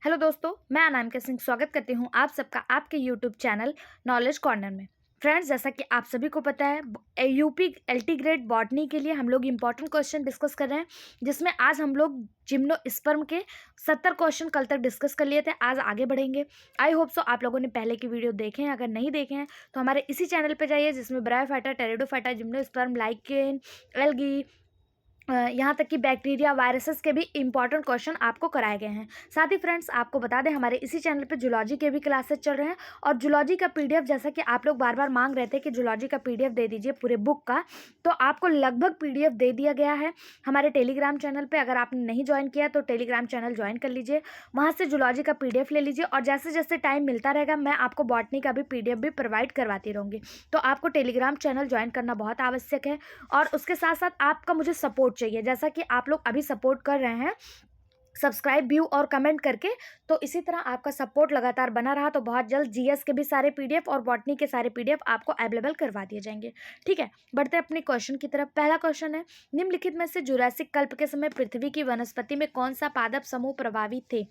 Hello दोस्तों, मैं अनामिका सिंह स्वागत करती हूँ आप सबका आपके यूट्यूब चैनल नॉलेज कॉर्नर में। फ्रेंड्स, जैसा कि आप सभी को पता है यूपी एलटी ग्रेड बॉटनी के लिए हम लोग इंपॉर्टेंट क्वेश्चन डिस्कस कर रहे हैं, जिसमें आज हम लोग जिम्नोस्पर्म के 70 क्वेश्चन कल तक डिस्कस कर लिए थे। आज आगे बढ़ेंगे। आई होप सो आप लोगों ने पहले की वीडियो देखे हैं। अगर नहीं देखे हैं तो हमारे इसी चैनल पर जाइए, जिसमें bryophyta, pteridophyta, gymnosperm, lichen, algae, यहाँ तक कि बैक्टीरिया, वायरसेस के भी इंपॉर्टेंट क्वेश्चन आपको कराए गए हैं। साथ ही फ्रेंड्स, आपको बता दें हमारे इसी चैनल पे जूलॉजी के भी क्लासेस चल रहे हैं, और जूलॉजी का पीडीएफ, जैसा कि आप लोग बार बार मांग रहे थे कि जूलॉजी का पीडीएफ दे दीजिए पूरे बुक का, तो आपको लगभग पीडीएफ दे दिया गया है हमारे टेलीग्राम चैनल पर। अगर आपने नहीं ज्वाइन किया तो टेलीग्राम चैनल ज्वाइन कर लीजिए, वहाँ से जूलॉजी का पीडीएफ ले लीजिए, और जैसे जैसे टाइम मिलता रहेगा मैं आपको बॉटनी का भी पीडीएफ भी प्रोवाइड करवाती रहूँगी। तो आपको टेलीग्राम चैनल ज्वाइन करना बहुत आवश्यक है, और उसके साथ साथ आपका मुझे सपोर्ट चाहिए, जैसा कि आप लोग अभी सपोर्ट कर रहे हैं सब्सक्राइब, व्यू और कमेंट करके। तो इसी तरह आपका सपोर्ट लगातार बना रहा तो बहुत जल्द जीएस के भी सारे पीडीएफ और बॉटनी के सारे पीडीएफ आपको अवेलेबल करवा दिए जाएंगे। ठीक है, बढ़ते अपने क्वेश्चन की तरफ। पहला क्वेश्चन है, निम्नलिखित में से जुरासिक कल्प के समय पृथ्वी की वनस्पति में कौन सा पादप समूह प्रभावित थे?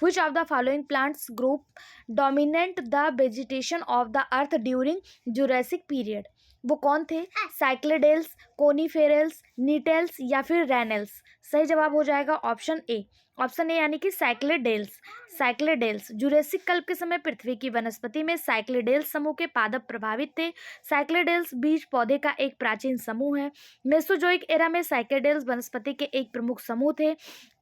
Which of the following plants group dominate the vegetation of the earth during Jurassic period? वो कौन थे? साइक्लेडेल्स, कोनीफेरल्स, नीटेल्स या फिर रैनल्स? सही जवाब हो जाएगा ऑप्शन ए। ऑप्शन ए यानी कि साइक्लेडेल्स। साइक्लेडेल्स जुरेसिक कल्प के समय पृथ्वी की वनस्पति में साइक्लेडेल्स समूह के पादप प्रभावित थे। साइक्लेडेल्स बीज पौधे का एक प्राचीन समूह है। मेसोजोइक एरा में साइक्लेडेल्स वनस्पति के एक प्रमुख समूह थे।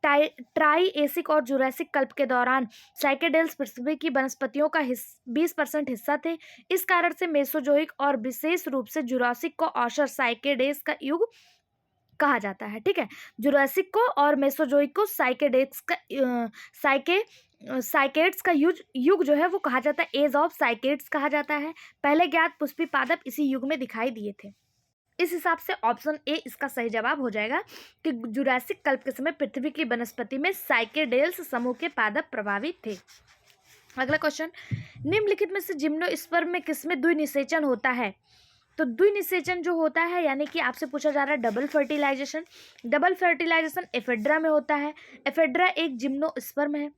ट्राइएसिक और जुरासिक कल्प के दौरान साइकेडेल्स पृथ्वी की वनस्पतियों का 20% हिस्सा थे। इस कारण से मेसोजोइक और विशेष रूप से जुरासिक को औसत साइकेडेस का युग कहा जाता है। ठीक है, जुरासिक को और मेसोजोइक को साइकेडेक्स का साइकेड्स का युग जो है वो कहा जाता है, एज ऑफ साइकेड्स कहा जाता है। पहले ज्ञात पुष्पी पादप इसी युग में दिखाई दिए थे। इस हिसाब से ऑप्शन ए इसका सही जवाब हो जाएगा कि जुरासिक कल्प के समय पृथ्वी की वनस्पति में साइकेडेल्स समूह के पादप प्रभावित थे। अगला क्वेश्चन, निम्नलिखित में से जिम्नोस्पर्म में किसमें द्विनिषेचन होता है? तो द्विनिषेचन जो होता है, यानी कि आपसे पूछा जा रहा है double fertilization. Double fertilization ephedra में होता है। एफेड्रा एक जिम्नोस्पर्म है,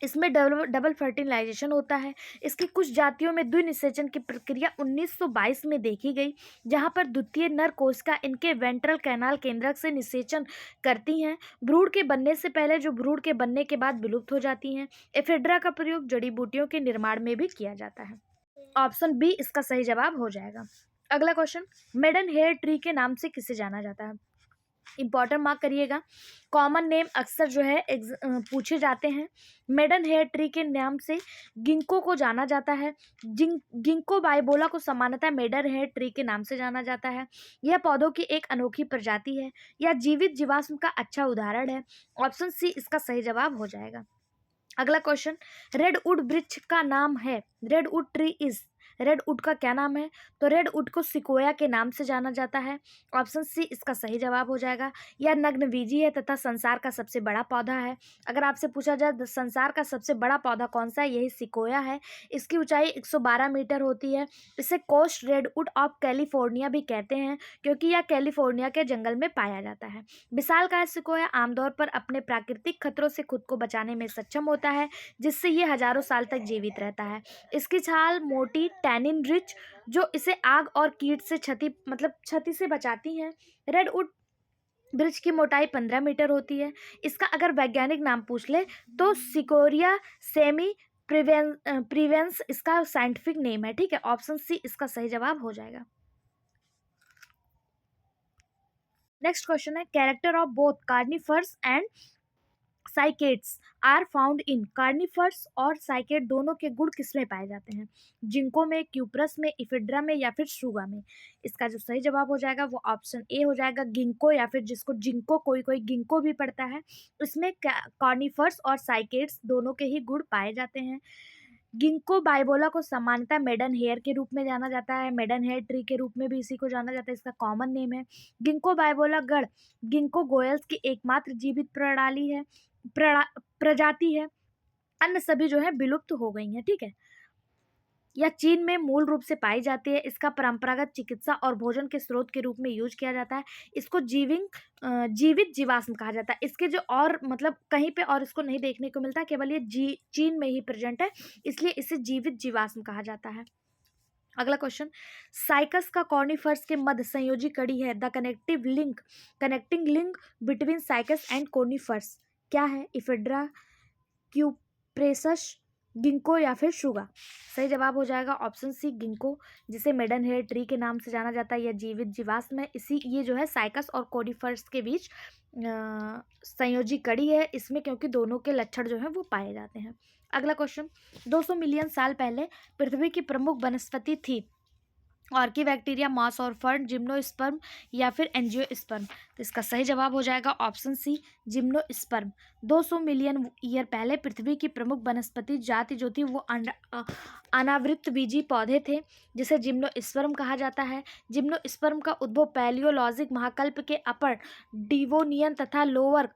इसमें डबल फर्टिलाइजेशन होता है। इसकी कुछ जातियों में द्विनिषेचन की प्रक्रिया 1922 में देखी गई, जहां पर द्वितीय नर कोशिका इनके वेंट्रल कैनाल केंद्रक से निषेचन करती हैं, भ्रूण के बनने से पहले, जो भ्रूण के बनने के बाद विलुप्त हो जाती हैं। एफेड्रा का प्रयोग जड़ी बूटियों के निर्माण में भी किया जाता है। ऑप्शन बी इसका सही जवाब हो जाएगा। अगला क्वेश्चन, मेडन हेयर ट्री के नाम से किसे जाना जाता है? इंपॉर्टेंट मार्क करिएगा, कॉमन नेम अक्सर जो है पूछे जाते हैं। मेडन हेयर ट्री के नाम से गिंको को जाना जाता है। गिंको बाइबोला को सामान्यतः मेडन हेयर ट्री के नाम से जाना जाता है। यह पौधों की एक अनोखी प्रजाति है, यह जीवित जीवाश्म का अच्छा उदाहरण है। ऑप्शन सी इसका सही जवाब हो जाएगा। अगला क्वेश्चन, रेडवुड वृक्ष का नाम है, रेडवुड ट्री इज, रेडवुड का क्या नाम है? तो रेडवुड को सिकोया के नाम से जाना जाता है। ऑप्शन सी इसका सही जवाब हो जाएगा। यह नग्नबीजी है तथा संसार का सबसे बड़ा पौधा है। अगर आपसे पूछा जाए संसार का सबसे बड़ा पौधा कौन सा है, यही सिकोया है। इसकी ऊंचाई 112 मीटर होती है। इसे कोस्ट रेडवुड ऑफ कैलिफोर्निया भी कहते हैं, क्योंकि यह कैलिफोर्निया के जंगल में पाया जाता है। विशालकाय सिकोया आमतौर पर अपने प्राकृतिक खतरों से खुद को बचाने में सक्षम होता है, जिससे ये हजारों साल तक जीवित रहता है। इसकी छाल मोटी, टैनिन रिच, जो इसे आग और कीट से क्षति से बचाती हैं। रेडवुड वृक्ष की मोटाई 15 मीटर होती है। इसका अगर वैज्ञानिक नाम पूछ ले तो सिकोरिया सेमी प्रिवेंस इसका साइंटिफिक नेम है। ठीक है, ऑप्शन सी इसका सही जवाब हो जाएगा। नेक्स्ट क्वेश्चन है, character of both conifers and cycads are found in. Conifers और साइकेड दोनों के गुण किसमें पाए जाते हैं? जिंको में, क्यूप्रस में, इफिड्रा में या फिर श्रुगा में? इसका जो सही जवाब हो जाएगा वो ऑप्शन ए हो जाएगा, गिंको, या फिर जिसको जिंको, कोई कोई गिंको भी पढ़ता है। इसमें कार्निफर्स और साइकेड्स दोनों के ही गुण पाए जाते हैं। गिंको बाइबोला को सामान्यतः मेडन हेयर के रूप में जाना जाता है। मेडन हेयर ट्री के रूप में भी इसी को जाना जाता है, इसका कॉमन नेम है। गिंको बाइबोला गण गिंको गोयल्स की एकमात्र जीवित प्रजाति है। अन्य सभी जो है विलुप्त हो गई हैं। ठीक है, या चीन में मूल रूप से पाई जाती है। इसका परंपरागत चिकित्सा और भोजन के स्रोत के रूप में यूज किया जाता है। इसको जीवित जीवाश्म कहा जाता है। इसके जो और मतलब कहीं पे और इसको नहीं देखने को मिलता, केवल ये चीन में ही प्रेजेंट है, इसलिए इसे जीवित जीवाश्म कहा जाता है। अगला क्वेश्चन, साइकस का कॉर्निफर्स के मध्य संयोजी कड़ी है। The connecting link between Cycas and conifers क्या है? इफेड्रा, क्यूप्रेसस, गिंको या फिर शुगा? सही जवाब हो जाएगा ऑप्शन सी गिंको, जिसे मेडन हेयर ट्री के नाम से जाना जाता है। यह जीवित जीवाश्म है। ये जो है साइकस और कॉर्निफर्स के बीच संयोजी कड़ी है इसमें, क्योंकि दोनों के लक्षण जो है वो पाए जाते हैं। अगला क्वेश्चन, 200 मिलियन साल पहले पृथ्वी की प्रमुख वनस्पति थी। ऑर्किबैक्टीरिया, मॉस और फर्न, जिम्नोस्पर्म या फिर एंजियोस्पर्म? तो इसका सही जवाब हो जाएगा option C gymnosperm. 200 million year पहले पृथ्वी की प्रमुख वनस्पति जाति जो थी वो अनावृत बीजी पौधे थे, जिसे जिम्नोस्पर्म कहा जाता है। जिम्नोस्पर्म का उद्भव पैलियोलॉजिक महाकल्प के अपर डिवोनियन तथा लोअर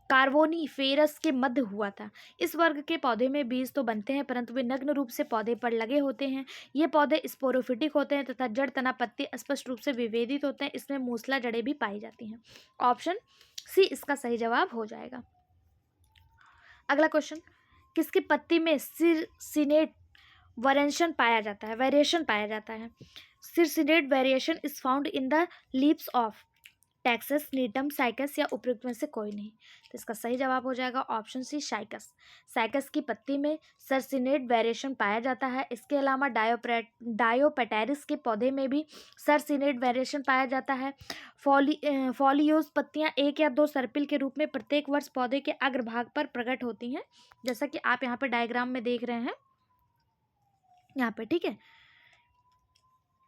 कार्बोनिफेरस के मध्य हुआ था। इस वर्ग के पौधे में बीज तो बनते हैं, परंतु वे नग्न रूप से पौधे पर लगे होते हैं। ये पौधे स्पोरोफिटिक होते हैं तथा जड़, तना, पत्ती स्पष्ट रूप से विभेदित होते हैं। इसमें मूसला जड़ें भी पाई जाती हैं। ऑप्शन सी इसका सही जवाब हो जाएगा। अगला क्वेश्चन, किसकी पत्ती में सिरसिनेट वेरिएशन पाया जाता है? Circinate variation is found in the leaves of Taxus, Gnetum, Cycas या उपयुक्त में से कोई नहीं? तो इसका सही जवाब हो जाएगा ऑप्शन सी साइकस। साइकस की पत्ती में सरसिनेट वेरिएशन पाया जाता है। इसके अलावा डायोपेटेरिस के पौधे में भी सरसिनेट वेरिएशन पाया जाता है। फॉलियोज पत्तियां 1 या 2 सर्पिल के रूप में प्रत्येक वर्ष पौधे के अग्रभाग पर प्रकट होती हैं, जैसा कि आप यहाँ पे डायग्राम में देख रहे हैं यहाँ पे, ठीक है।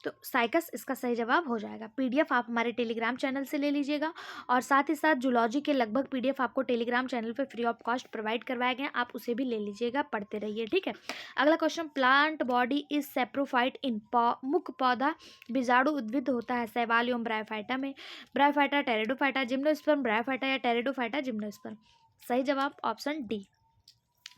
तो साइकस इसका सही जवाब हो जाएगा। पीडीएफ आप हमारे टेलीग्राम चैनल से ले लीजिएगा, और साथ ही साथ जूलॉजी के लगभग पीडीएफ आपको टेलीग्राम चैनल पे फ्री ऑफ कॉस्ट प्रोवाइड करवाए गए हैं, आप उसे भी ले लीजिएगा, पढ़ते रहिए, ठीक है। अगला question, plant body is saprophyte in मुख्य पौधा बीजाणु उद्भिद होता है शैवाल एवं ब्रायोफाइटा में? ब्रायोफाइटा, टेरिडोफाइटा, जिम्नोस्पर्म, ब्रायोफाइटा या टेरिडोफाइटा, जिम्नोस्पर्म? सही जवाब ऑप्शन डी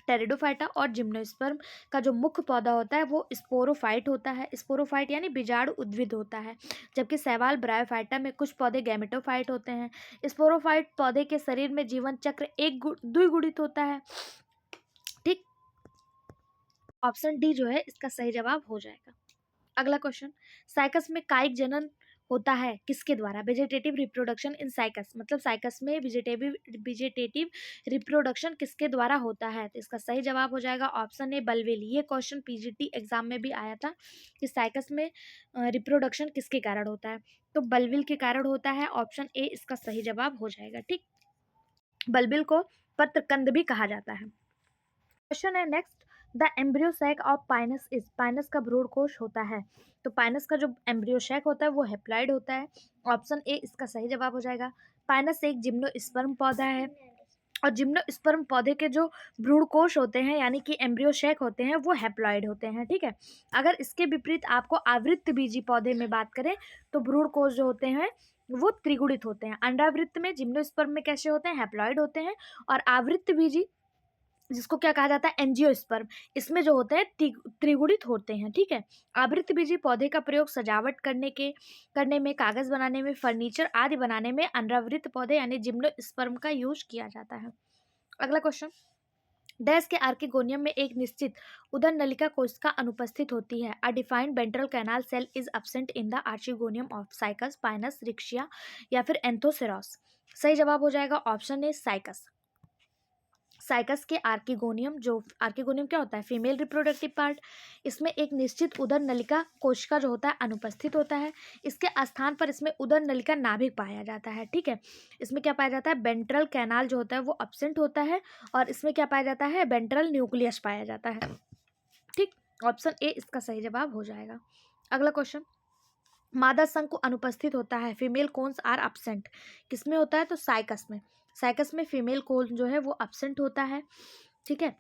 टेरिडोफाइटा और जिम्नोस्पर्म का जो मुख्य पौधा होता है वो स्पोरोफाइट होता है। स्पोरोफाइट यानी बीजाणु उद्भिद होता है, जबकि शैवाल ब्रायोफाइटा में कुछ पौधे गैमेटोफाइट होते हैं। स्पोरोफाइट पौधे के शरीर में जीवन चक्र द्विगुणित होता है, ठीक। ऑप्शन डी जो है इसका सही जवाब हो जाएगा। अगला क्वेश्चन, साइकस में कायिक जनन होता है किसके द्वारा? वेजिटेटिव रिप्रोडक्शन इन साइकस, मतलब साइकस में वेजिटेटिव रिप्रोडक्शन किसके द्वारा होता है? तो इसका सही जवाब हो जाएगा ऑप्शन ए बल्बिल। ये क्वेश्चन पीजीटी एग्जाम में भी आया था कि साइकस में रिप्रोडक्शन किसके कारण होता है, तो बल्बिल के कारण होता है। ऑप्शन ए इसका सही जवाब हो जाएगा, ठीक। बल्बिल को पत्रकंद भी कहा जाता है। क्वेश्चन है next, the embryo sac of Pinus is, pinus का भ्रूण कोश होता है, तो पाइनस का जो एम्ब्रियो सैक होता है वो हैप्लॉइड होता है। ऑप्शन ए इसका सही जवाब हो जाएगा। पाइनस एक जिम्नोस्पर्म पौधा है, और जिम्नोस्पर्म पौधे के जो भ्रूण कोश होते हैं यानी कि एम्ब्रियो सैक होते हैं वो हैप्लॉइड होते हैं, ठीक है। अगर इसके विपरीत आपको आवृत्त बीजी पौधे में बात करें तो भ्रूण कोश जो होते हैं वो त्रिगुणित होते हैं। अंडावृत्त में जिम्नोस्पर्म में कैसे होते हैं? हैप्लॉइड होते हैं। और आवृत्त बीजी जिसको क्या कहा जाता है? एंजियोस्पर्म, इसमें जो होते हैं त्रिगुणित होते हैं, ठीक है। आवृत्त बीजी पौधे का प्रयोग सजावट करने में, कागज बनाने में, फर्नीचर आदि बनाने में अनावृत पौधे यानी जिम्नोस्पर्म का यूज किया जाता है। अगला क्वेश्चन, डैश के आर्किगोनियम में एक निश्चित उदर नलिका कोशिका अनुपस्थित होती है। A defined ventral canal cell is absent in the archegonium of cycas, pinus, riccia या फिर एंथोसेरॉस? सही जवाब हो जाएगा ऑप्शन ए साइकस। साइकस के आर्किगोनियम क्या होता है? फीमेल रिप्रोडक्टिव पार्ट, इसमें एक निश्चित उदर नलिका कोशिका जो होता है अनुपस्थित होता है। इसके स्थान पर इसमें उदर नलिका नाभिक पाया जाता है, ठीक है। इसमें क्या पाया जाता है? वेंट्रल कैनाल जो होता है वो एब्सेंट होता है, और इसमें क्या पाया जाता है? वेंट्रल न्यूक्लियस पाया जाता है, ठीक। ऑप्शन ए इसका सही जवाब हो जाएगा। अगला क्वेश्चन, मादा शंकु अनुपस्थित होता है, फीमेल कोन्स आर एब्सेंट, किसमें होता है? तो साइकस में। साइकस में फीमेल कोन जो है वो एब्सेंट होता है, ठीक है।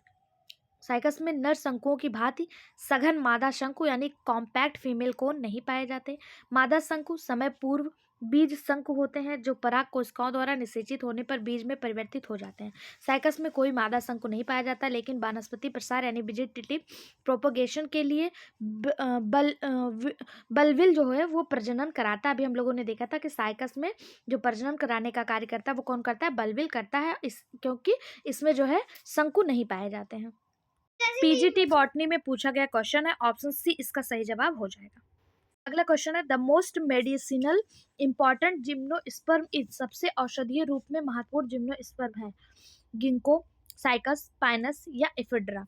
साइकस में नर शंकुओं की भांति सघन मादा शंकु यानी कॉम्पैक्ट फीमेल कोन नहीं पाए जाते। मादा शंकु समय पूर्व बीज शंकु होते हैं जो पराग कोशिकाओं द्वारा निषेचित होने पर बीज में परिवर्तित हो जाते हैं। साइकस में कोई मादा शंकु नहीं पाया जाता, लेकिन वानस्पतिक प्रसार यानी वेजिटेटिव प्रोपोगेशन के लिए बल्बिल जो है वो प्रजनन कराता है। अभी हम लोगों ने देखा था कि साइकस में जो प्रजनन कराने का कार्य करता है वो कौन करता है? बल्बिल करता है, क्योंकि इसमें जो है शंकु नहीं पाए जाते हैं। पीजीटी बॉटनी में पूछा गया क्वेश्चन है, ऑप्शन सी इसका सही जवाब हो जाएगा। अगला क्वेश्चन है, the most medicinal important gymnosperm is, सबसे औषधीय रूप में महत्वपूर्ण जिम्नोस्पर्म है? गिंको, साइकस, पाइनस या इफिड्रा?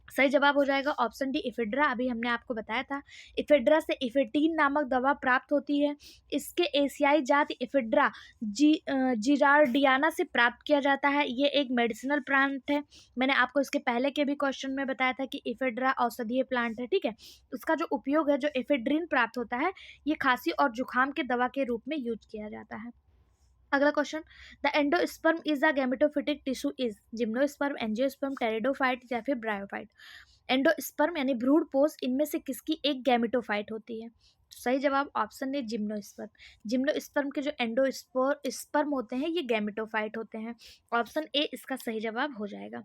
सही जवाब हो जाएगा ऑप्शन डी इफिड्रा। अभी हमने आपको बताया था इफिड्रा से इफेटीन नामक दवा प्राप्त होती है। इसके एशियाई जाति इफिड्रा जिरार्डियाना से प्राप्त किया जाता है। ये एक मेडिसिनल प्लांट है। मैंने आपको इसके पहले के भी क्वेश्चन में बताया था कि इफिड्रा औषधीय प्लांट है, ठीक है। उसका जो उपयोग है, जो एफेड्रिन प्राप्त होता है, ये खांसी और जुखाम के दवा के रूप में यूज किया जाता है। अगला question, the endosperm is the gametophytic tissue is, gymnosperm, angiosperm, pteridophyte या फिर ब्रायोफाइट? एंडोस्पर्म यानी भ्रूणपोष, इनमें से किसकी एक गैमेटोफाइट होती है? सही जवाब ऑप्शन ए जिम्नोस्पर्म। जिम्नोस्पर्म के जो एंडोस्पर्म होते हैं ये गैमेटोफाइट होते हैं। ऑप्शन ए इसका सही जवाब हो जाएगा।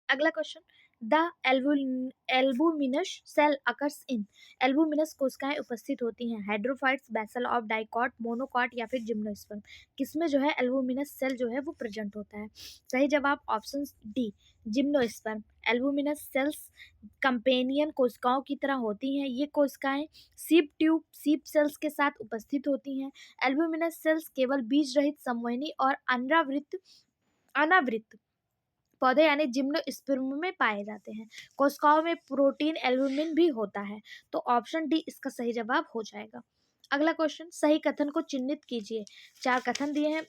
अगला question, the albuminous cell occurs in, albuminous कोशिकाएं उपस्थित होती हैं? Hydrophytes, basal of dicot, monocot या फिर जिम्नोस्पर्म? किसमें जो है एल्बुमिनस सेल जो है वो प्रेजेंट होता है? सही जवाब option D gymnosperm. Albuminous cells companion कोशिकाओं की तरह होती हैं। ये कोशिकाएं सीप ट्यूब सीप सेल्स के साथ उपस्थित होती हैं। एल्बुमिनस सेल्स केवल बीज रहित, समवहनी और अनावृत पौधे यानी जिम्नोस्पर्म में पाए जाते हैं। कोशिकाओं में प्रोटीन एल्बुमिन भी होता है। तो ऑप्शन डी इसका सही जवाब हो जाएगा। अगला क्वेश्चन, सही कथन को चिन्हित कीजिए। 4 कथन दिए हैं,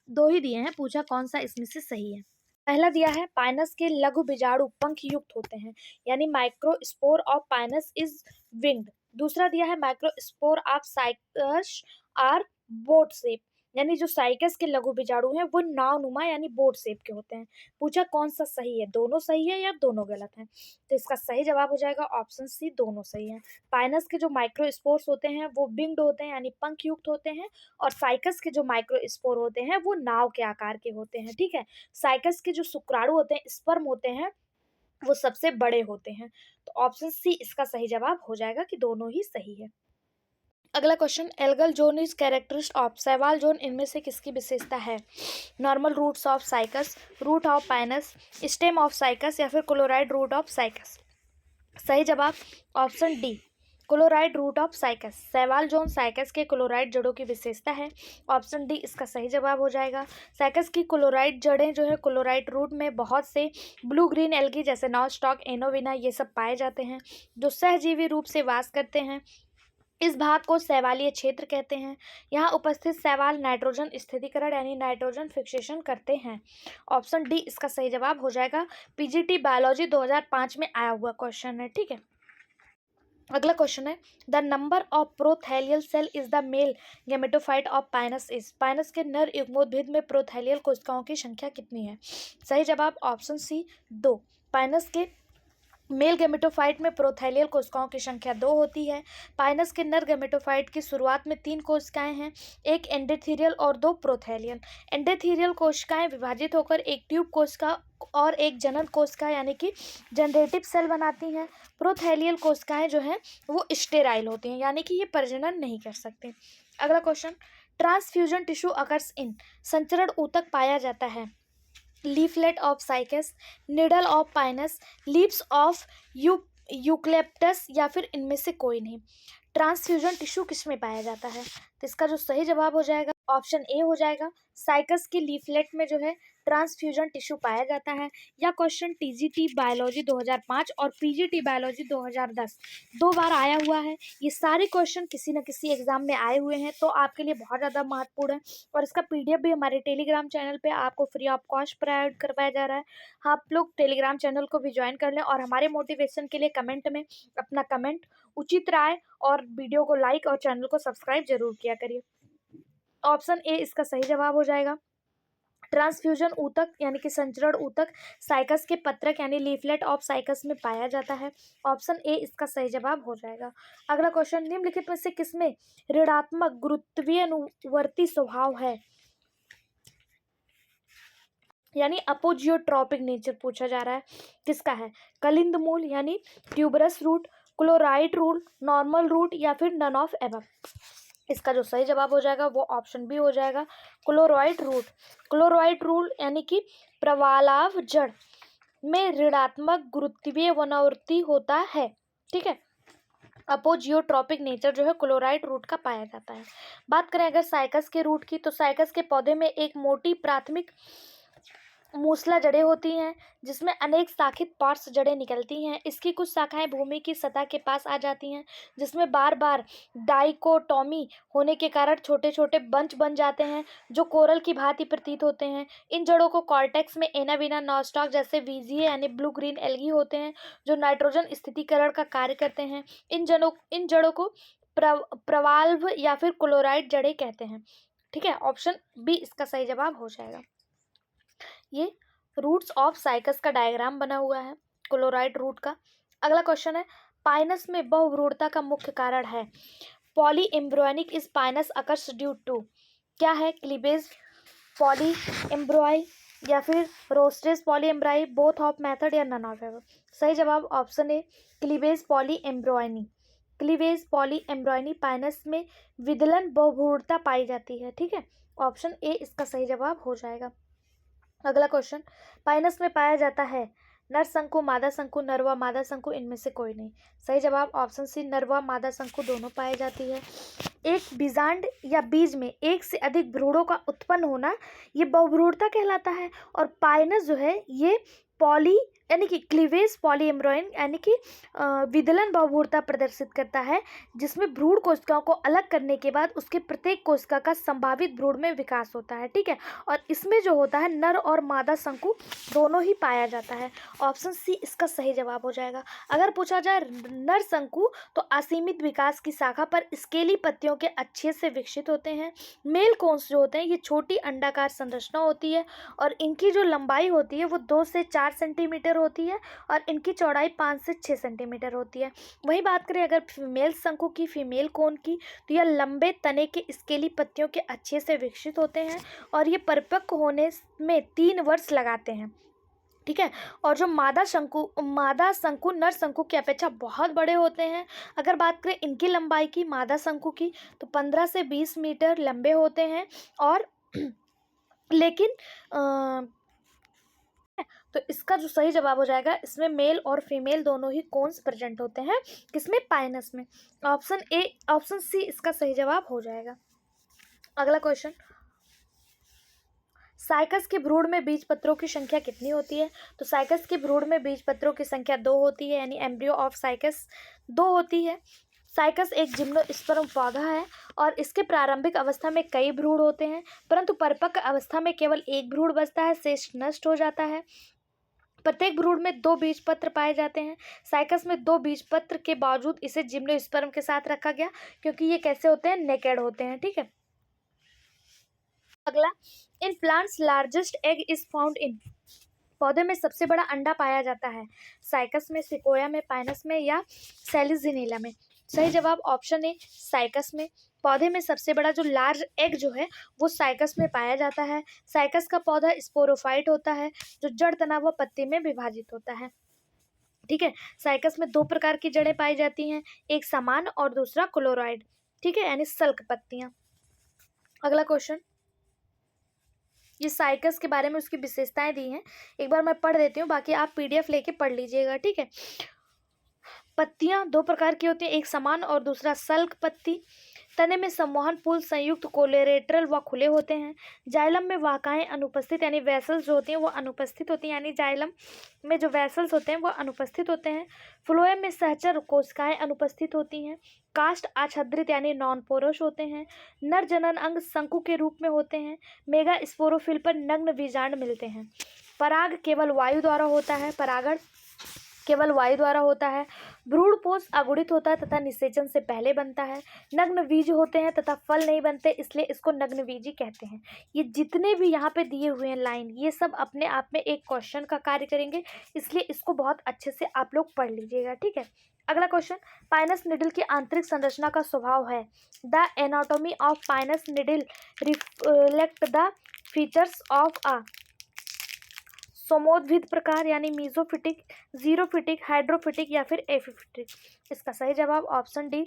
2 ही दिए हैं, पूछा कौन सा इसमें से सही है। पहला दिया है पाइनस के लघु बीजाणु पंख युक्त होते हैं, यानी microspore of Pinus is winged. दूसरा दिया है microspore of cycas are boat shape, यानी जो साइकस के लघु बीजाणु हैं वो नावनुमा यानी बोट शेप के होते हैं। पूछा कौन सा सही है, दोनों सही है या दोनों गलत हैं? तो इसका सही जवाब हो जाएगा ऑप्शन सी दोनों सही है। पाइनस के जो माइक्रोस्पोर्स होते हैं वो विंग्ड होते हैं यानी पंख युक्त होते हैं, और साइकस के जो माइक्रोस्पोर होते हैं वो नाव के आकार के होते हैं, ठीक है। साइकस के जो शुक्राणु होते हैं, स्पर्म होते हैं, वो सबसे बड़े होते हैं। तो ऑप्शन सी इसका सही जवाब हो जाएगा कि दोनों ही सही है। अगला question, algal zone is characteristic of, शैवाल जोन इनमें से किसकी विशेषता है? Normal roots of Cycas, root of Pinus, stem of Cycas या फिर क्लोराइड रूट ऑफ साइकस? सही जवाब option D chloride root of Cycas. शैवाल जोन साइकस के क्लोराइड जड़ों की विशेषता है। ऑप्शन डी इसका सही जवाब हो जाएगा। साइकस की क्लोराइड जड़ें जो है क्लोराइड रूट में बहुत से ब्लू ग्रीन एल्गी जैसे नॉस्टॉक, एनोविना ये सब पाए जाते हैं, जो सहजीवी रूप से वास करते हैं। इस भाग को शैवालीय क्षेत्र कहते हैं। यहाँ उपस्थित शैवाल नाइट्रोजन स्थिरीकरण यानी नाइट्रोजन फिक्सेशन करते हैं। ऑप्शन डी इसका सही जवाब हो जाएगा। पीजीटी बायोलॉजी 2005 में आया हुआ क्वेश्चन है, ठीक है। अगला क्वेश्चन है, the number of prothallial cell is the male gametophyte of Pinus is, Pinus के नर युग्मोद्भिद में प्रोथैलियल कोशिकाओं की संख्या कितनी है? सही जवाब ऑप्शन सी 2। पाइनस के मेल गेमेटोफाइट में प्रोथैलियल कोशिकाओं की संख्या 2 होती है। पाइनस के नर गेमेटोफाइट की शुरुआत में 3 कोशिकाएं हैं, एक एंडोथेलियल और 2 प्रोथैलियल। एंडोथेलियल कोशिकाएं विभाजित होकर एक ट्यूब कोशिका और एक जनन कोशिका यानी कि जनरेटिव सेल बनाती हैं। प्रोथैलियल कोशिकाएं जो हैं वो स्टेराइल होती हैं, यानी कि ये प्रजनन नहीं कर सकते। अगला question, transfusion tissue occurs in, संचरण ऊतक पाया जाता है? Leaflet of cycas, needle of Pinus, leaves of eucalyptus या फिर इनमें से कोई नहीं? ट्रांसफ्यूजन टिश्यू किस में पाया जाता है? तो इसका जो सही जवाब हो जाएगा ऑप्शन ए हो जाएगा। साइकस के लीफलेट में जो है ट्रांसफ्यूजन टिश्यू पाया जाता है। या क्वेश्चन टीजीटी बायोलॉजी 2005 और पीजीटी बायोलॉजी 2010 2 बार आया हुआ है। ये सारे क्वेश्चन किसी न किसी एग्जाम में आए हुए हैं, तो आपके लिए बहुत ज़्यादा महत्वपूर्ण है। और इसका पीडीएफ भी हमारे टेलीग्राम चैनल पे आपको फ्री ऑफ कॉस्ट प्रोवाइड करवाया जा रहा है। आप लोग टेलीग्राम चैनल को भी ज्वाइन कर लें और हमारे मोटिवेशन के लिए कमेंट में अपना कमेंट उचित राय और वीडियो को लाइक और चैनल को सब्सक्राइब जरूर किया करिए। ऑप्शन ए इसका सही जवाब हो जाएगा। ट्रांसफ्यूजन ऊतक यानी कि संचरण ऊतक साइकस के पत्रक यानी लीफलेट ऑफ साइकस में पाया जाता है। ऑप्शन ए इसका सही जवाब हो जाएगा। अगला क्वेश्चन, निम्नलिखित में से किसमें ऋणात्मक गुरुत्वीय अनुवर्ती स्वभाव है, यानी अपोजियोट्रॉपिक नेचर पूछा जा रहा है, किसका है? कलिंद मूल यानी tuberous root, coralloid root, normal root या फिर नन ऑफ एबव। इसका जो सही जवाब हो जाएगा वो ऑप्शन बी हो जाएगा, क्लोराइड रूट। क्लोराइड रूट यानी कि प्रवालाव जड़ में ऋणात्मक गुरुत्वीय वनावर्ती होता है। ठीक है, अपोजियोट्रॉपिक नेचर जो है क्लोराइड रूट का पाया जाता है। बात करें अगर साइकस के रूट की, तो साइकस के पौधे में एक मोटी प्राथमिक मूसला जड़ें होती हैं जिसमें अनेक शाखित पार्श्व जड़ें निकलती हैं। इसकी कुछ शाखाएं भूमि की सतह के पास आ जाती हैं जिसमें बार बार डाइकोटोमी होने के कारण छोटे छोटे बंच बन जाते हैं जो कोरल की भांति प्रतीत होते हैं। इन जड़ों को कॉर्टेक्स में एनाविना नॉस्टॉक जैसे वीजीए यानी ब्लू ग्रीन एल्गी होते हैं जो नाइट्रोजन स्थितीकरण का कार्य करते हैं। इन जड़ों को प्रवाल्व या फिर क्लोराइड जड़ें कहते हैं। ठीक है, ऑप्शन बी इसका सही जवाब हो जाएगा। ये रूट्स ऑफ साइकस का डायग्राम बना हुआ है क्लोराइड रूट का। अगला क्वेश्चन है, पाइनस में बहुभ्रूणता का मुख्य कारण है polyembryonic is Pinus occurs due to, क्या है? क्लीवेज पॉली एम्ब्रॉय या फिर rosette polyembryony, both of method या नन ऑफ एवर। सही जवाब option A, cleavage polyembryony. Cleavage polyembryony Pinus में विदलन बहुभ्रूणता पाई जाती है। ठीक है, ऑप्शन ए इसका सही जवाब हो जाएगा। अगला क्वेश्चन, पाइनस में पाया जाता है नर शंकु, मादा शंकु, नर व मादा शंकु, इनमें से कोई नहीं। सही जवाब ऑप्शन सी, नर व मादा शंकु दोनों पाई जाती है। एक बीजांड या बीज में एक से अधिक भ्रूणों का उत्पन्न होना ये बहुभ्रूणता कहलाता है। और पाइनस जो है ये पॉली यानी कि क्लीवेज पॉली एम्ब्रॉयन यानी कि विदलन बहुभ्रूणता प्रदर्शित करता है जिसमें भ्रूण कोशिकाओं को अलग करने के बाद उसके प्रत्येक कोशिका का संभावित भ्रूण में विकास होता है। ठीक है, और इसमें जो होता है नर और मादा शंकु दोनों ही पाया जाता है। ऑप्शन सी इसका सही जवाब हो जाएगा। अगर पूछा जाए नर शंकु तो असीमित विकास की शाखा पर स्केली पत्तियों के अच्छे से विकसित होते हैं। मेल कोन्स जो होते हैं ये छोटी अंडाकार संरचना होती है और इनकी जो लंबाई होती है वो 2 से 4 सेंटीमीटर होती है और इनकी चौड़ाई 5 से 6 सेंटीमीटर होती है। वही बात करें अगर फीमेल शंकु की, फीमेल कोन की, तो यह लंबे तने के स्केली पत्तियों के अच्छे से विकसित होते हैं और ये परिपक्व होने में 3 वर्ष लगाते हैं। ठीक है, और जो मादा शंकु नर शंकु की अपेक्षा बहुत बड़े होते हैं। अगर बात करें इनकी लंबाई की, मादा शंकु की, तो 15 से 20 मीटर लंबे होते हैं और लेकिन तो इसका जो सही जवाब हो जाएगा, इसमें मेल और फीमेल दोनों ही कोन्स प्रेजेंट होते हैं। किसमें? पाइनस में। ऑप्शन सी इसका सही जवाब हो जाएगा। अगला क्वेश्चन, साइकस के भ्रूण में बीज पत्रों की संख्या कितनी होती है? तो साइकस के भ्रूण में बीज पत्रों की संख्या 2 होती है, यानी एम्ब्रियो ऑफ साइकस 2 होती है। साइकस एक जिम्नोस्पर्म पौधा है और इसके प्रारंभिक अवस्था में कई भ्रूण होते हैं, परंतु परिपक्व अवस्था में केवल एक भ्रूण बचता है, शेष नष्ट हो जाता है। प्रत्येक भ्रूण में 2 बीजपत्र पाए जाते हैं। साइकस में 2 बीजपत्र के बावजूद इसे जिम्नोस्पर्म के साथ रखा गया क्योंकि ये कैसे होते हैं? नेकेड होते हैं। ठीक है, अगला, in plants largest egg is found इन, पौधे में सबसे बड़ा अंडा पाया जाता है साइकस में, सिकोया में, पाइनस में या सेलिजिनेला में। सही जवाब ऑप्शन ए, साइकस में। पौधे में सबसे बड़ा जो लार्ज एग जो है वो साइकस में पाया जाता है। साइकस का पौधा स्पोरोफाइट होता है जो जड़ तना व पत्ती में विभाजित होता है। ठीक है, साइकस में 2 प्रकार की जड़ें पाई जाती हैं, एक समान और दूसरा क्लोराइड। ठीक है, यानी सल्क पत्तियां। अगला क्वेश्चन, ये साइकस के बारे में उसकी विशेषताएं दी हैं, एक बार मैं पढ़ देती हूँ, बाकी आप पीडीएफ लेके पढ़ लीजिएगा। ठीक है, पत्तियां 2 प्रकार की होती हैं, एक समान और दूसरा सल्क पत्ती। तने में सम्मोहन पुल संयुक्त कोलेरेटरल व खुले होते हैं। जाइलम में वाहकाएं अनुपस्थित यानी वेसल्स जो होती हैं वो अनुपस्थित होती हैं, यानी जाइलम में जो वेसल्स होते हैं वो अनुपस्थित होते हैं। फ्लोएम में सहचर कोशिकाएं अनुपस्थित होती हैं। कास्ट आच्छादित यानी नॉन पोरस होते हैं। नर जनन अंग शंकु के रूप में होते हैं। मेगा स्पोरोफिल पर नग्न बीजांड मिलते हैं। पराग केवल वायु द्वारा होता है। परागण केवल वायु द्वारा होता है। भ्रूणपोष अगुणित होता है तथा निषेचन से पहले बनता है। नग्न बीज होते हैं तथा फल नहीं बनते, इसलिए इसको नग्न बीज ही कहते हैं। ये जितने भी यहाँ पे दिए हुए हैं लाइन, ये सब अपने आप में एक क्वेश्चन का कार्य करेंगे, इसलिए इसको बहुत अच्छे से आप लोग पढ़ लीजिएगा, ठीक है। अगला क्वेश्चन, पाइनस निडल की आंतरिक संरचना का स्वभाव है। The anatomy of Pinus needle reflect the features of a सोमोद्भिद प्रकार यानी मीजोफिटिक, जीरोफिटिक, हाइड्रोफिटिक या फिर एपिफिटिक। इसका सही जवाब option D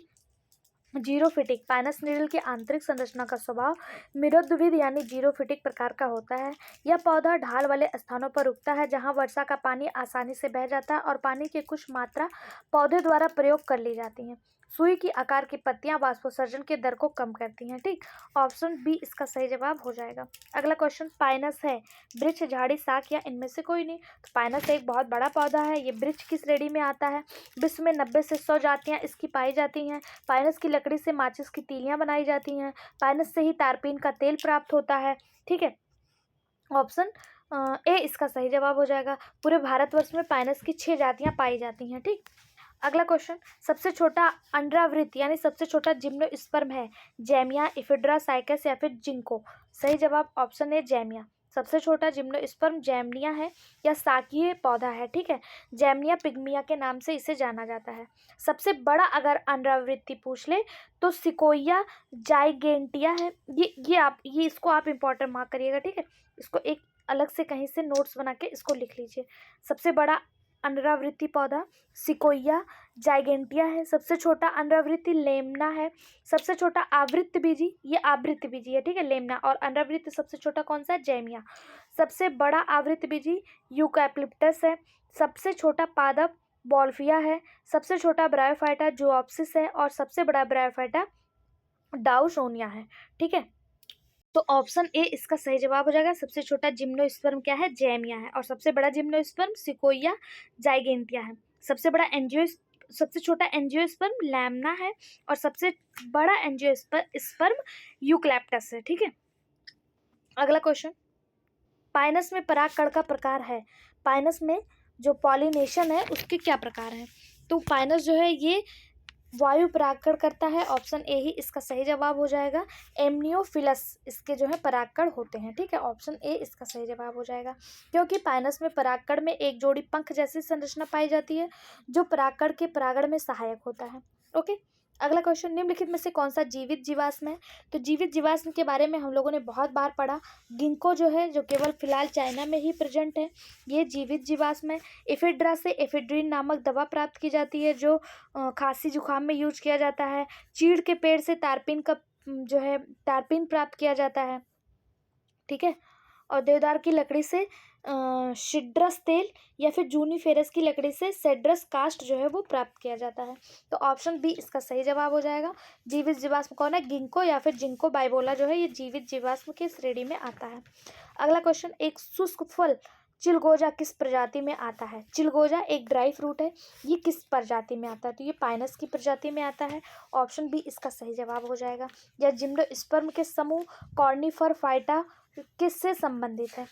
xerophytic. Pinus needle की आंतरिक संरचना का स्वभाव मिरोद्भिद यानी जीरोफिटिक प्रकार का होता है। यह पौधा ढाल वाले स्थानों पर उगता है जहां वर्षा का पानी आसानी से बह जाता है और पानी की कुछ मात्रा पौधे द्वारा प्रयोग कर ली जाती है। सुई की आकार की पत्तियां वाष्पोत्सर्जन के दर को कम करती हैं, ठीक। ऑप्शन बी इसका सही जवाब हो जाएगा। अगला क्वेश्चन, पाइनस है वृक्ष, झाड़ी, शाख या इनमें से कोई नहीं। तो पाइनस एक बहुत बड़ा पौधा है। ये वृक्ष की श्रेणी में आता है। विश्व में 90 से 100 जातियां इसकी पाई जाती हैं। पाइनस की लकड़ी से माचिस की तीलियां बनाई जाती हैं। पाइनस से ही तारपीन का तेल प्राप्त होता है, ठीक है। ऑप्शन ए इसका सही जवाब हो जाएगा। पूरे भारतवर्ष में पाइनस की 6 जातियां पाई जाती हैं, ठीक। अगला क्वेश्चन, सबसे छोटा अंडावृत यानी सबसे छोटा जिम्नोस्पर्म है। जैमिया, इफिड्रा, साइकस या फिर जिंको। सही जवाब ऑप्शन ए जैमिया। सबसे छोटा जिम्नोस्पर्म जैमनिया है या साकीय पौधा है, ठीक है। जैमनिया पिग्मिया के नाम से इसे जाना जाता है। सबसे बड़ा अगर अंडावृत्ति पूछ ले तो सिकोइया जाइगेंटिया है। ये इसको आप इम्पोर्टेंट मार्क करिएगा, ठीक है। इसको एक अलग से कहीं से नोट्स बना के इसको लिख लीजिए। सबसे बड़ा अंडावृत्ति पौधा सिकोइया जाइगेंटिया है। सबसे छोटा अंडावृत्ति लेमना है। सबसे छोटा आवृत्त बीजी, ये आवृत्त बीजी है, ठीक है, लेमना। और अंडावृत्त सबसे छोटा कौन सा है? जैमिया। सबसे बड़ा आवृत्त बीजी यूकैलिप्टस है। सबसे छोटा पादप बॉल्फिया है। सबसे छोटा ब्रायोफाइटा जुओप्सिस है और सबसे बड़ा ब्रायोफाइटा डाउसोनिया है, ठीक है। तो ऑप्शन ए इसका सही जवाब हो जाएगा। सबसे छोटा जिम्नोस्पर्म क्या है? जैमिया है। और सबसे बड़ा जिम्नोस्पर्म सिकोइया जाइगेंटिया है। सबसे छोटा एंजियोस्पर्म लैम्ना है और सबसे बड़ा एंजियोस्पर्म यूकैलिप्टस है, ठीक है। अगला क्वेश्चन, पाइनस में परागकण का प्रकार है। पाइनस में जो पॉलिनेशन है उसके क्या प्रकार हैं? तो पाइनस जो है ये वायु परागकण करता है। ऑप्शन ए ही इसका सही जवाब हो जाएगा। एमनियोफिलस इसके जो है परागकण होते हैं, ठीक है। ऑप्शन ए इसका सही जवाब हो जाएगा। क्योंकि पाइनस में परागकण में एक जोड़ी पंख जैसी संरचना पाई जाती है जो परागकण के परागण में सहायक होता है, ओके। अगला क्वेश्चन, निम्नलिखित में से कौन सा जीवित जीवाश्म है? तो जीवित जीवाश्म के बारे में हम लोगों ने बहुत बार पढ़ा। गिंको जो है, जो केवल फिलहाल चाइना में ही प्रेजेंट है, ये जीवित जीवाश्म है। एफिड्रा से एफिड्रीन नामक दवा प्राप्त की जाती है जो खांसी जुकाम में यूज किया जाता है। चीड़ के पेड़ से तारपीन का जो है तारपीन प्राप्त किया जाता है, ठीक है। और देवदार की लकड़ी से सिड्रस तेल या फिर जूनीफेरस की लकड़ी से सेड्रस कास्ट जो है वो प्राप्त किया जाता है। तो ऑप्शन बी इसका सही जवाब हो जाएगा। जीवित जीवाश्म कौन है? गिंको या फिर जिंको बाइबोला जो है ये जीवित जीवाश्म की श्रेणी में आता है। अगला क्वेश्चन, एक शुष्क फल चिलगोजा किस प्रजाति में आता है? चिलगोजा एक ड्राई फ्रूट है। ये किस प्रजाति में आता है? तो ये पाइनस की प्रजाति में आता है। ऑप्शन बी इसका सही जवाब हो जाएगा। यह जिम्नोस्पर्म के समूह कॉर्निफर फाइटा किससे संबंधित है?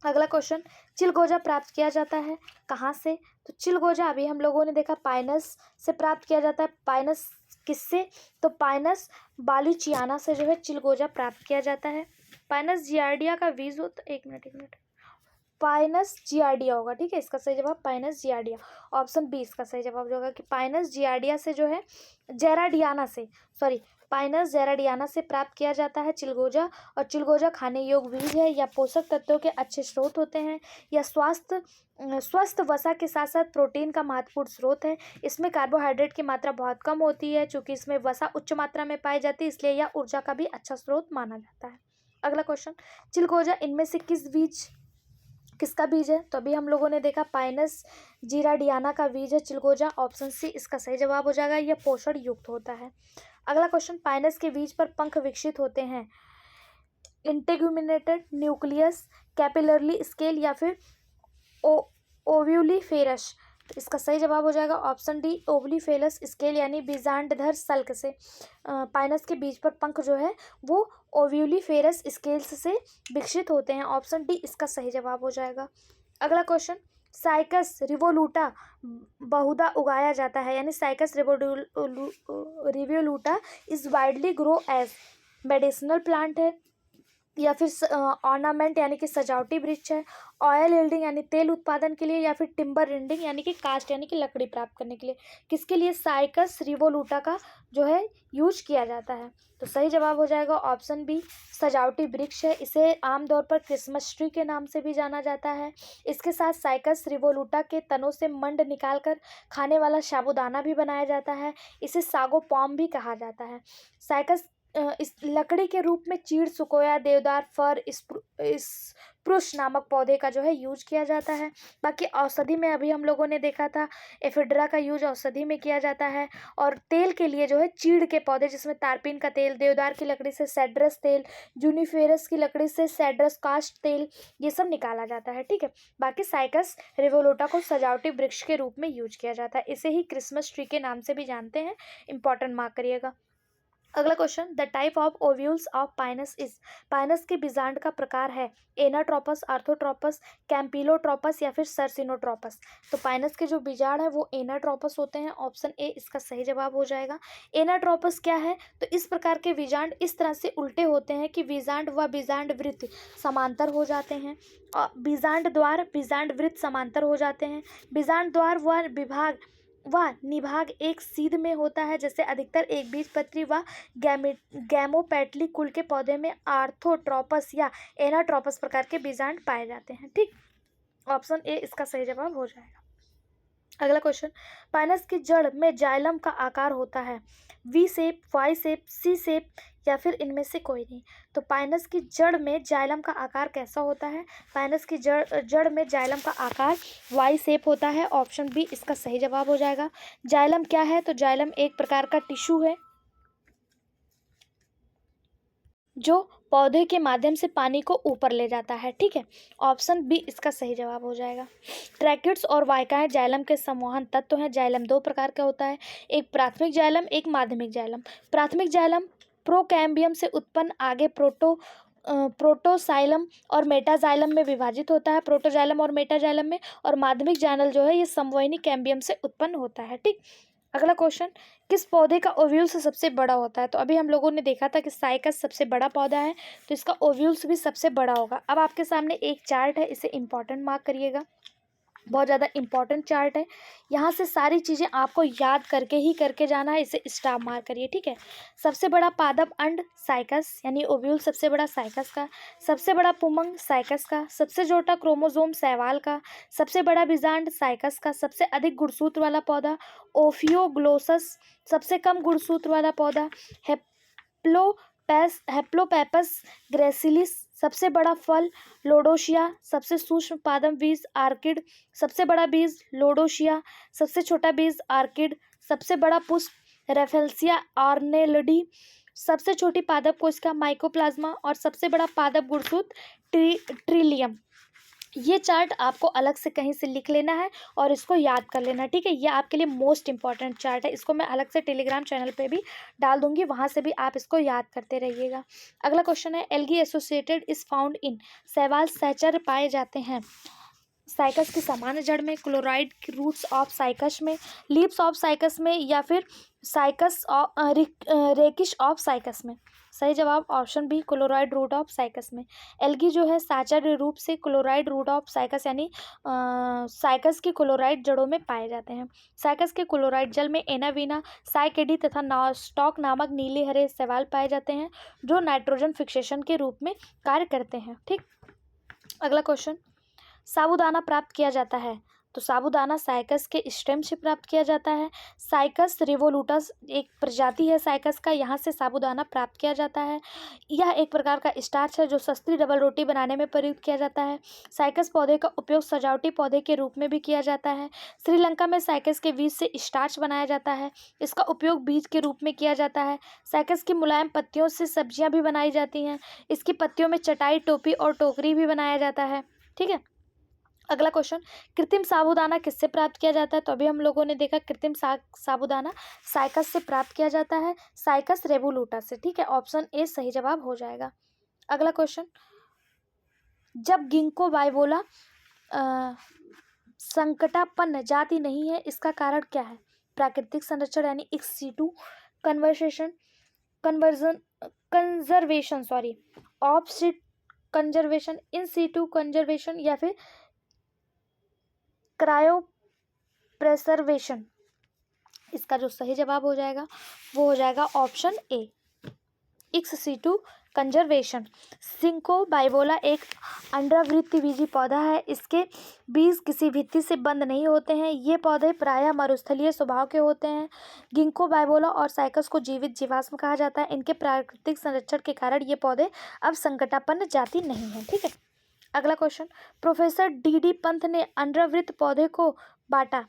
अगला क्वेश्चन, चिलगोजा प्राप्त किया जाता है कहाँ से? तो चिलगोजा अभी हम लोगों ने देखा पाइनस से प्राप्त किया जाता है। पाइनस किससे? तो पाइनस बालीचियाना से जो है चिलगोजा प्राप्त किया जाता है। पाइनस जियार्डिया का बीज होता है, एक मिनट, पाइनस जियार्डिया होगा, ठीक है। इसका सही जवाब पाइनस जियार्डिया। ऑप्शन बी इसका सही जवाब होगा कि पाइनस जियार्डिया से जो है पाइनस जेराडियाना से प्राप्त किया जाता है चिलगोजा। और चिलगोजा खाने योग्य बीज है या पोषक तत्वों के अच्छे स्रोत होते हैं या स्वस्थ वसा के साथ साथ प्रोटीन का महत्वपूर्ण स्रोत है। इसमें कार्बोहाइड्रेट की मात्रा बहुत कम होती है। चूँकि इसमें वसा उच्च मात्रा में पाई जाती है इसलिए यह ऊर्जा का भी अच्छा स्रोत माना जाता है। अगला क्वेश्चन, चिलगोजा इनमें से किसका बीज है? तो अभी हम लोगों ने देखा पाइनस जीराडियाना का बीज है चिलगोजा। ऑप्शन सी इसका सही जवाब हो जाएगा। यह पोषण युक्त होता है। अगला क्वेश्चन, पाइनस के बीज पर पंख विकसित होते हैं। इंटेगुमेंटेड, न्यूक्लियस, कैपिलरली स्केल या फिर ओव्यूलिफेरस। तो इसका सही जवाब हो जाएगा ऑप्शन डी ओवलीफेरस स्केल यानी बीजांडधर सल्क से पाइनस के बीज पर पंख जो है वो ओव्यूलिफेरस स्केल्स से विकसित होते हैं। ऑप्शन डी इसका सही जवाब हो जाएगा। अगला क्वेश्चन, साइकस रिवोल्यूटा बहुधा उगाया जाता है, यानी Cycas revoluta is widely grow as medicinal plant है, या फिर ऑर्नामेंट यानी कि सजावटी वृक्ष है, ऑयल यील्डिंग यानी तेल उत्पादन के लिए, या फिर टिम्बर रिंडिंग यानी कि कास्ट यानी कि लकड़ी प्राप्त करने के लिए। किसके लिए? साइकस रिवोल्यूटा का जो है यूज किया जाता है। तो सही जवाब हो जाएगा ऑप्शन बी, सजावटी वृक्ष है। इसे आमतौर पर क्रिसमस ट्री के नाम से भी जाना जाता है। इसके साथ साइकस रिवोल्यूटा के तनों से मंड निकालकर खाने वाला साबूदाना भी बनाया जाता है। इसे सागो पॉम भी कहा जाता है। साइकस इस लकड़ी के रूप में चीड़, सुकोया, देवदार, फर, स्प्रूस नामक पौधे का जो है यूज किया जाता है। बाकी औषधि में अभी हम लोगों ने देखा था एफिड्रा का यूज औषधि में किया जाता है। और तेल के लिए जो है चीड़ के पौधे जिसमें तारपीन का तेल, देवदार की लकड़ी से सेड्रस तेल, जूनिफेरस की लकड़ी से सेड्रस कास्ट तेल, ये सब निकाला जाता है। ठीक है, बाकी साइकस रिवोल्यूटा को सजावटी वृक्ष के रूप में यूज किया जाता है। इसे ही क्रिसमस ट्री के नाम से भी जानते हैं। इंपॉर्टेंट मार्क करिएगा। अगला question, the type of ovules of Pinus is, Pinus के बीजांड का प्रकार है एनाट्रोपस, आर्थोट्रोपस, कैंपिलोट्रोपस या फिर सर्सिनोट्रोपस। तो पाइनस के जो बीजांड है वो एनाट्रोपस होते हैं। ऑप्शन ए इसका सही जवाब हो जाएगा। एनाट्रोपस क्या है? तो इस प्रकार के बीजांड इस तरह से उल्टे होते हैं कि बीजांड व बीजांड वृत्त समांतर हो जाते हैं। बीजांड द्वार, बीजांड वृत्त समांतर हो जाते हैं। बीजांड द्वार व विभाग व निभाग एक सीध में होता है, जैसे अधिकतर एक बीजपत्री व गैमोपेटली कुल के पौधे में आर्थोट्रोपस या एनाट्रोपस प्रकार के बीजांड पाए जाते हैं। ठीक, ऑप्शन ए इसका सही जवाब हो जाएगा। अगला क्वेश्चन, पाइनस की जड़ में जाइलम का आकार होता है वी शेप, वाई शेप, सी शेप या फिर इनमें से कोई नहीं। तो पाइनस की जड़ में जाइलम का आकार कैसा होता है? पाइनस की जड़ में जाइलम का आकार वाई शेप होता है। ऑप्शन बी इसका सही जवाब हो जाएगा। जाइलम क्या है? तो जाइलम एक प्रकार का टिश्यू है जो पौधे के माध्यम से पानी को ऊपर ले जाता है। ठीक है, ऑप्शन बी इसका सही जवाब हो जाएगा। ट्रैकिड्स और वाइकाएं जाइलम के संवहन तत्व हैं। जाइलम दो प्रकार का होता है, एक प्राथमिक जाइलम, एक माध्यमिक जाइलम। प्राथमिक जाइलम प्रोकैम्बियम से उत्पन्न आगे प्रोटोसाइलम और मेटाजाइलम में विभाजित होता है, प्रोटोजाइलम और मेटाजाइलम में। और माध्यमिक जाइलम जो है ये समवयनी कैम्बियम से उत्पन्न होता है। ठीक, अगला क्वेश्चन, किस पौधे का ओव्यूल्स सबसे बड़ा होता है? तो अभी हम लोगों ने देखा था कि साइकस सबसे बड़ा पौधा है, तो इसका ओव्यूल्स भी सबसे बड़ा होगा। अब आपके सामने एक चार्ट है, इसे इंपॉर्टेंट मार्क करिएगा, बहुत ज़्यादा इंपॉर्टेंट चार्ट है। यहाँ से सारी चीज़ें आपको याद करके ही करके जाना है, इसे स्टार मार्क करिए। ठीक है, सबसे बड़ा पादप अंड साइकस यानी ओव्यूल सबसे बड़ा साइकस का, सबसे बड़ा पुमंग साइकस का, सबसे छोटा क्रोमोसोम शैवाल का, सबसे बड़ा बीजांड साइकस का, सबसे अधिक गुणसूत्र वाला पौधा ओफियोग्लोसस, सबसे कम गुणसूत्र वाला पौधा हेप्लोपेपस ग्रेसिलिस, सबसे बड़ा फल लोडोशिया, सबसे सूक्ष्म पादप बीज आर्किड, सबसे बड़ा बीज लोडोशिया, सबसे छोटा बीज आर्किड, सबसे बड़ा पुष्प रेफेल्सिया आर्नेल्डी, सबसे छोटी पादप कोशिका माइकोप्लाज्मा और सबसे बड़ा पादप गुणसूत्र ट्रिलियम। ये चार्ट आपको अलग से कहीं से लिख लेना है और इसको याद कर लेना। ठीक है, ये आपके लिए मोस्ट इंपॉर्टेंट चार्ट है। इसको मैं अलग से टेलीग्राम चैनल पे भी डाल दूंगी, वहाँ से भी आप इसको याद करते रहिएगा। अगला क्वेश्चन है, एल्गी एसोसिएटेड इज फाउंड इन, शैवाल सहचर्य पाए जाते हैं साइकस की सामान्य जड़ में, क्लोराइड रूट्स ऑफ साइकस में, लीव्स ऑफ साइकस में या फिर साइकस रेकिश ऑफ साइकस में। सही जवाब option B, coralloid root of cycas में। एल्गी जो है साचार्य रूप से क्लोराइड रूट ऑफ साइकस यानी साइकस की क्लोराइड जड़ों में पाए जाते हैं। साइकस के क्लोराइड जल में एनावीना, साइकेडी तथा नॉस्टॉक नामक नीले हरे शैवाल पाए जाते हैं जो नाइट्रोजन फिक्सेशन के रूप में कार्य करते हैं। ठीक, अगला क्वेश्चन, साबूदाना प्राप्त किया जाता है। तो साबूदाना साइकस के स्टेम से प्राप्त किया जाता है। साइकस रिवोल्यूटस एक प्रजाति है साइकस का, यहाँ से साबूदाना प्राप्त किया जाता है। यह एक प्रकार का स्टार्च है जो सस्ती डबल रोटी बनाने में प्रयुक्त किया जाता है। साइकस पौधे का उपयोग सजावटी पौधे के रूप में भी किया जाता है। श्रीलंका में साइकस के बीज से स्टार्च बनाया जाता है, इसका उपयोग बीज के रूप में किया जाता है। साइकस की मुलायम पत्तियों से सब्जियां भी बनाई जाती हैं। इसकी पत्तियों में चटाई, टोपी और टोकरी भी बनाया जाता है। ठीक है, अगला क्वेश्चन, कृत्रिम साबूदाना किससे प्राप्त किया जाता है? तो अभी हम लोगों ने देखा कृत्रिम साबूदाना साइकस से प्राप्त किया जाता है, साइकस रेवोल्यूटा से। ठीक है, ऑप्शन ए सही जवाब हो जाएगा। अगला क्वेश्चन, जब गिंको बाइवोला संकटापन्न जाति नहीं है, इसका कारण क्या है? प्राकृतिक संरक्षण यानी in situ conservation off site conservation, in situ conservation या फिर क्रायो प्रेसर्वेशन। इसका जो सही जवाब हो जाएगा वो हो जाएगा option A, ex situ conservation. Ginkgo biloba एक अंडावृत्तिबीजी पौधा है। इसके बीज किसी भित्ति से बंद नहीं होते हैं। ये पौधे प्रायः मरुस्थलीय स्वभाव के होते हैं। गिंको बाइबोला और साइकस को जीवित जीवाश्म कहा जाता है। इनके प्राकृतिक संरक्षण के कारण ये पौधे अब संकटापन्न जाति नहीं है। ठीक है, अगला क्वेश्चन। प्रोफेसर डी पंत ने अंडावृत्त पौधे को बांटा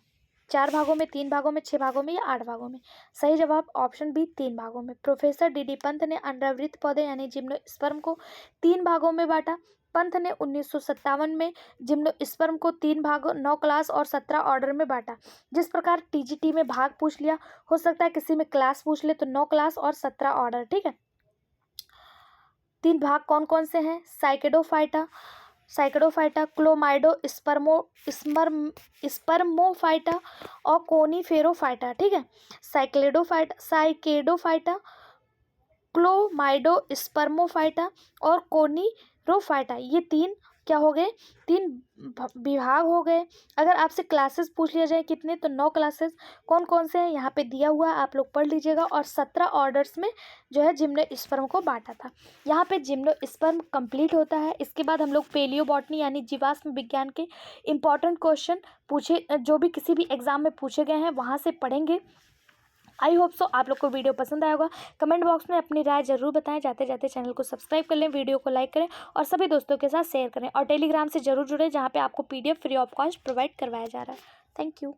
4 भागों में, 3 भागों में, 6 भागों में या 8 भागों में? सही जवाब ऑप्शन बी 3 भागों में। प्रोफेसर डी पंत ने अंडावृत्त पौधे यानी जिम्नोस्पर्म को 3 भागों में बांटा। पंत ने 1957 में जिम्नोस्पर्म को 3 भागों 9 क्लास और 17 ऑर्डर में बांटा। जिस प्रकार टीजीटी में भाग पूछ लिया, हो सकता है किसी में क्लास पूछ ले, तो 9 क्लास और 17 ऑर्डर। ठीक है, 3 भाग कौन कौन से हैं? साइकेडोफाइटा, क्लोमाइडो स्पर्मोफाइटा और कोनीफेरोफाइटा। ठीक है, साइकेडोफाइटा, क्लोमाइडो स्पर्मोफाइटा और कोनीरोफाइटा, ये 3 क्या हो गए? 3 विभाग हो गए। अगर आपसे क्लासेस पूछ लिया जाए कितने, तो 9 क्लासेस। कौन कौन से हैं यहाँ पे दिया हुआ है, आप लोग पढ़ लीजिएगा। और 17 ऑर्डर्स में जो है जिम्नोस्पर्म को बांटा था। यहाँ पे जिम्नोस्पर्म कंप्लीट होता है। इसके बाद हम लोग पेलियोबॉटनी यानी जीवाश्म विज्ञान के इंपॉर्टेंट क्वेश्चन पूछे, जो भी किसी भी एग्जाम में पूछे गए हैं वहाँ से पढ़ेंगे। आई होप सो आप लोग को वीडियो पसंद आया होगा। कमेंट बॉक्स में अपनी राय जरूर बताएं। जाते जाते चैनल को सब्सक्राइब कर लें, वीडियो को लाइक करें और सभी दोस्तों के साथ शेयर करें। और टेलीग्राम से जरूर जुड़ें, जहाँ पे आपको PDF free of cost provide करवाया जा रहा है। Thank you.